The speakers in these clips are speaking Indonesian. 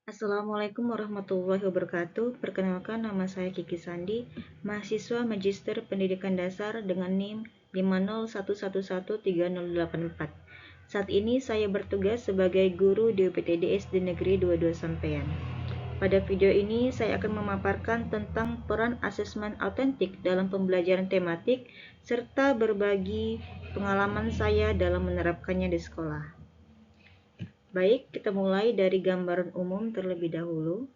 Assalamualaikum warahmatullahi wabarakatuh. Perkenalkan, nama saya Kiki Sandi, mahasiswa Magister Pendidikan Dasar dengan NIM 501113084. Saat ini saya bertugas sebagai guru di UPTD SD Negeri 22 Sampean. Pada video ini saya akan memaparkan tentang peran asesmen autentik dalam pembelajaran tematik serta berbagi pengalaman saya dalam menerapkannya di sekolah. Baik, kita mulai dari gambaran umum terlebih dahulu.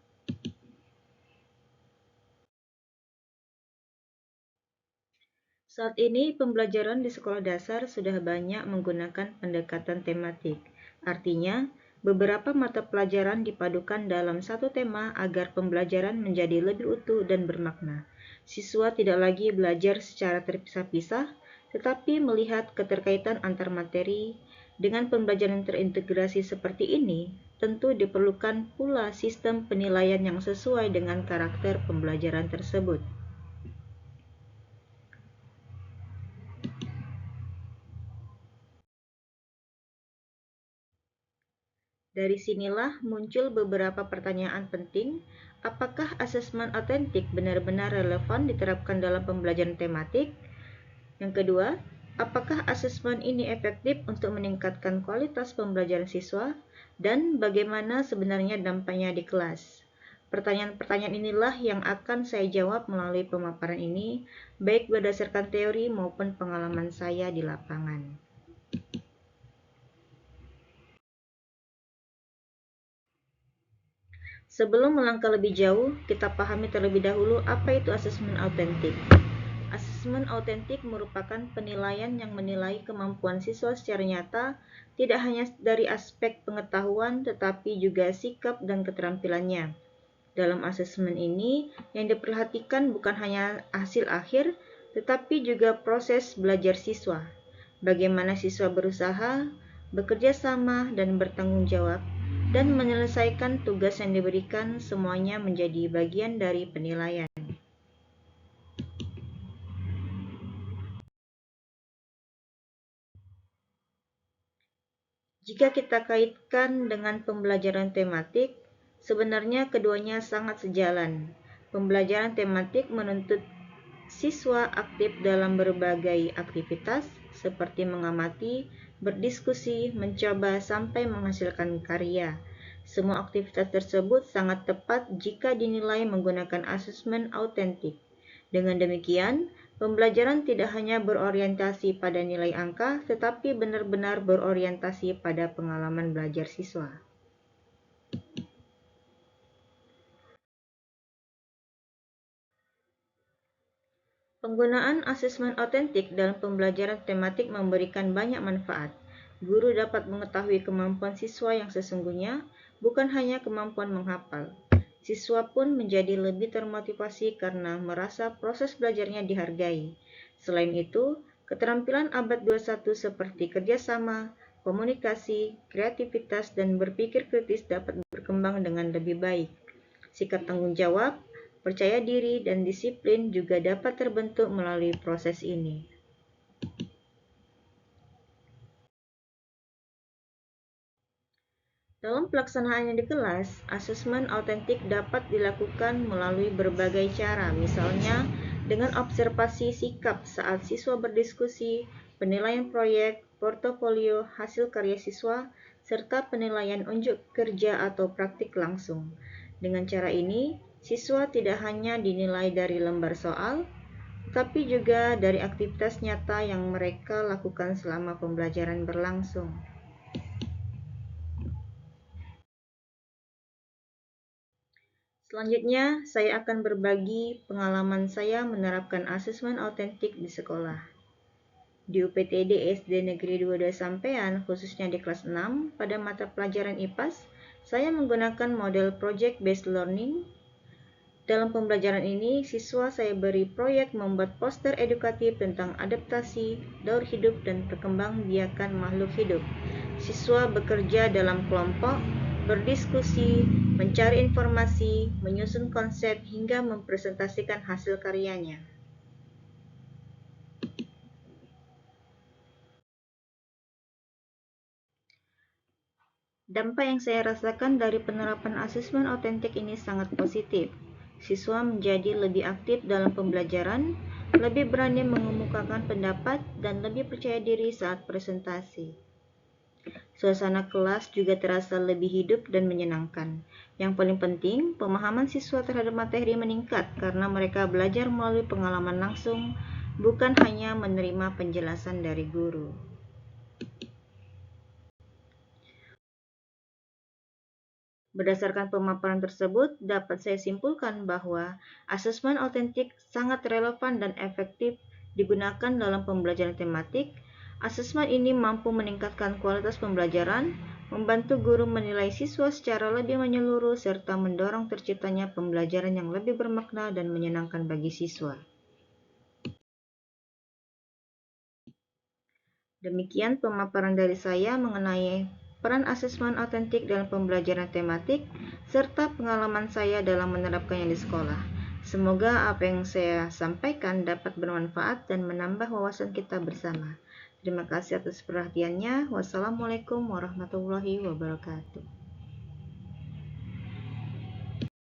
Saat ini, pembelajaran di sekolah dasar sudah banyak menggunakan pendekatan tematik. Artinya, beberapa mata pelajaran dipadukan dalam satu tema agar pembelajaran menjadi lebih utuh dan bermakna. Siswa tidak lagi belajar secara terpisah-pisah, tetapi melihat keterkaitan antar materi. Dengan pembelajaran terintegrasi seperti ini, tentu diperlukan pula sistem penilaian yang sesuai dengan karakter pembelajaran tersebut. Dari sinilah muncul beberapa pertanyaan penting. Apakah asesmen autentik benar-benar relevan diterapkan dalam pembelajaran tematik? Yang kedua, apakah asesmen ini efektif untuk meningkatkan kualitas pembelajaran siswa? Dan bagaimana sebenarnya dampaknya di kelas? Pertanyaan-pertanyaan inilah yang akan saya jawab melalui pemaparan ini, baik berdasarkan teori maupun pengalaman saya di lapangan. Sebelum melangkah lebih jauh, kita pahami terlebih dahulu apa itu asesmen autentik. Asesmen autentik merupakan penilaian yang menilai kemampuan siswa secara nyata, tidak hanya dari aspek pengetahuan tetapi juga sikap dan keterampilannya. Dalam asesmen ini, yang diperhatikan bukan hanya hasil akhir, tetapi juga proses belajar siswa. Bagaimana siswa berusaha, bekerja sama, dan bertanggung jawab, dan menyelesaikan tugas yang diberikan, semuanya menjadi bagian dari penilaian. Jika kita kaitkan dengan pembelajaran tematik, sebenarnya keduanya sangat sejalan. Pembelajaran tematik menuntut siswa aktif dalam berbagai aktivitas seperti mengamati, berdiskusi, mencoba, sampai menghasilkan karya. Semua aktivitas tersebut sangat tepat jika dinilai menggunakan asesmen autentik. Dengan demikian, pembelajaran tidak hanya berorientasi pada nilai angka, tetapi benar-benar berorientasi pada pengalaman belajar siswa. Penggunaan asesmen autentik dalam pembelajaran tematik memberikan banyak manfaat. Guru dapat mengetahui kemampuan siswa yang sesungguhnya, bukan hanya kemampuan menghafal. Siswa pun menjadi lebih termotivasi karena merasa proses belajarnya dihargai. Selain itu, keterampilan abad 21 seperti kerjasama, komunikasi, kreativitas, dan berpikir kritis dapat berkembang dengan lebih baik. Sikap tanggung jawab, percaya diri, dan disiplin juga dapat terbentuk melalui proses ini. Dalam pelaksanaannya di kelas, asesmen autentik dapat dilakukan melalui berbagai cara, misalnya dengan observasi sikap saat siswa berdiskusi, penilaian proyek, portofolio, hasil karya siswa, serta penilaian unjuk kerja atau praktik langsung. Dengan cara ini, siswa tidak hanya dinilai dari lembar soal, tapi juga dari aktivitas nyata yang mereka lakukan selama pembelajaran berlangsung. Selanjutnya, saya akan berbagi pengalaman saya menerapkan asesmen autentik di sekolah. Di UPTD SD Negeri 22 Sampean, khususnya di kelas 6, pada mata pelajaran IPAS, saya menggunakan model Project Based Learning. Dalam pembelajaran ini, siswa saya beri proyek membuat poster edukatif tentang adaptasi, daur hidup, dan perkembangbiakan makhluk hidup. Siswa bekerja dalam kelompok, berdiskusi, mencari informasi, menyusun konsep, hingga mempresentasikan hasil karyanya. Dampak yang saya rasakan dari penerapan asesmen autentik ini sangat positif. Siswa menjadi lebih aktif dalam pembelajaran, lebih berani mengemukakan pendapat, dan lebih percaya diri saat presentasi. Suasana kelas juga terasa lebih hidup dan menyenangkan. Yang paling penting, pemahaman siswa terhadap materi meningkat karena mereka belajar melalui pengalaman langsung, bukan hanya menerima penjelasan dari guru. Berdasarkan pemaparan tersebut, dapat saya simpulkan bahwa asesmen autentik sangat relevan dan efektif digunakan dalam pembelajaran tematik. Asesmen ini mampu meningkatkan kualitas pembelajaran, membantu guru menilai siswa secara lebih menyeluruh, serta mendorong terciptanya pembelajaran yang lebih bermakna dan menyenangkan bagi siswa. Demikian pemaparan dari saya mengenai peran asesmen autentik dalam pembelajaran tematik, serta pengalaman saya dalam menerapkannya di sekolah. Semoga apa yang saya sampaikan dapat bermanfaat dan menambah wawasan kita bersama. Terima kasih atas perhatiannya. Wassalamualaikum warahmatullahi wabarakatuh.